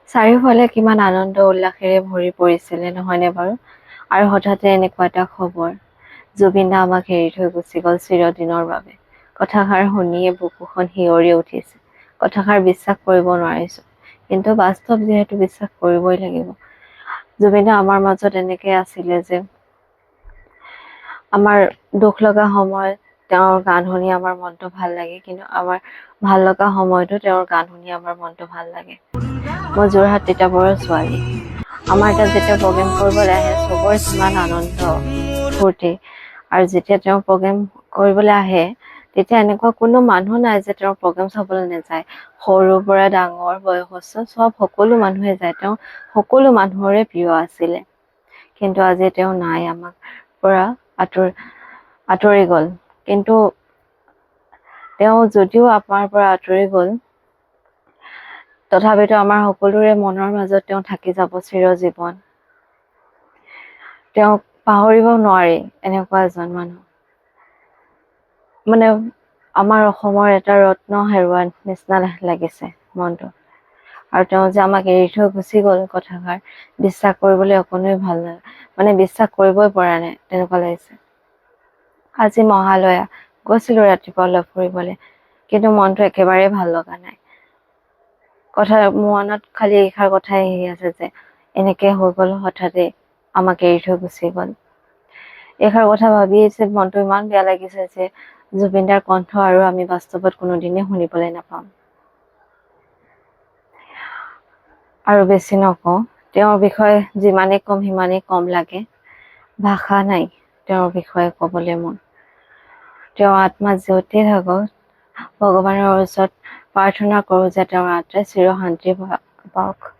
চাৰিওফালে কিমান আনন্দ উল্লাসেৰে ভৰি পৰিছিলে নহয়নে বাৰু? আৰু হঠাতে এনেকুৱা এটা খবৰ, জুবিন দা আমাক এৰি থৈ গুচি গ'ল চিৰদিনৰ বাবে। কথাষাৰ শুনিয়ে বুকুখন শিয়ৰি উঠিছে। কথাষাৰ বিশ্বাস কৰিব নোৱাৰিছো, কিন্তু বাস্তৱ যিহেতু বিশ্বাস কৰিবই লাগিব। জুবিন দা আমাৰ মাজত এনেকে আছিলে যে আমাৰ দুখ লগা সময়ত তেওঁৰ গান শুনি আমাৰ মনটো ভাল লাগে, কিন্তু আমাৰ ভাল লগা সময়তো তেওঁৰ গান শুনি আমাৰ মনটো ভাল লাগে। মই যোৰহাট তিতাবৰৰ ছোৱালী। আমাৰ তাত যেতিয়া প্ৰগ্ৰেম কৰিবলৈ আহে চবৰে কিমান আনন্দ ফূৰ্তি, আৰু যেতিয়া তেওঁ প্ৰগ্ৰেম কৰিবলৈ আহে তেতিয়া এনেকুৱা কোনো মানুহ নাই যে তেওঁৰ প্ৰগ্ৰেম চাবলৈ নাযায়। সৰুৰ পৰা ডাঙৰ বয়সস্থ সকলো মানুহে যায়। তেওঁ সকলো মানুহৰে প্ৰিয় আছিলে। কিন্তু আজি তেওঁ নাই, আমাক পৰা আঁতৰি গ'ল। কিন্তু তেওঁ যদিও আমাৰ পৰা আঁতৰি গ'ল, তথাপিতো আমাৰ সকলোৰে মনৰ মাজত তেওঁ থাকি যাব চিৰজীৱন। তেওঁক পাহৰিব নোৱাৰি, এনেকুৱা এজন মানুহ। মানে আমাৰ অসমৰ এটা ৰত্ন হেৰুৱাৰ নিচিনা লাগিছে মনটো। আৰু তেওঁ যে আমাক এৰি থৈ গুচি গ'ল, কথাষাৰ বিশ্বাস কৰিবলৈ অকণোৱে ভাল নালাগে। মানে বিশ্বাস কৰিবই পৰা নাই, তেনেকুৱা লাগিছে। আজি মহালয়া, গৈছিলো ৰাতিপুৱা অলপ ফুৰিবলৈ, কিন্তু মনটো একেবাৰে ভাল লগা নাই। মনত খালি এইষাৰ কথাই আহি আছে যে এনেকে হৈ গ'ল, হঠাতে আমাক এৰি থৈ গুচি গ'ল। এইষাৰ কথা ভাবিয়ে মনটো ইমান বেয়া লাগিছে যে জুবিন দাৰ কণ্ঠ আৰু আমি বাস্তৱত কোনোদিনেই শুনিবলৈ নাপাম। আৰু বেছি নকওঁ, তেওঁৰ বিষয়ে যিমানেই কম সিমানেই কম লাগে। ভাষা নাই তেওঁৰ বিষয়ে ক'বলৈ মোৰ। তেওঁৰ আত্মা য'তে থাকক, ভগৱানৰ ওচৰত প্ৰাৰ্থনা কৰোঁ যে তেওঁৰ আত্মাই চিৰ শান্তি পাওক।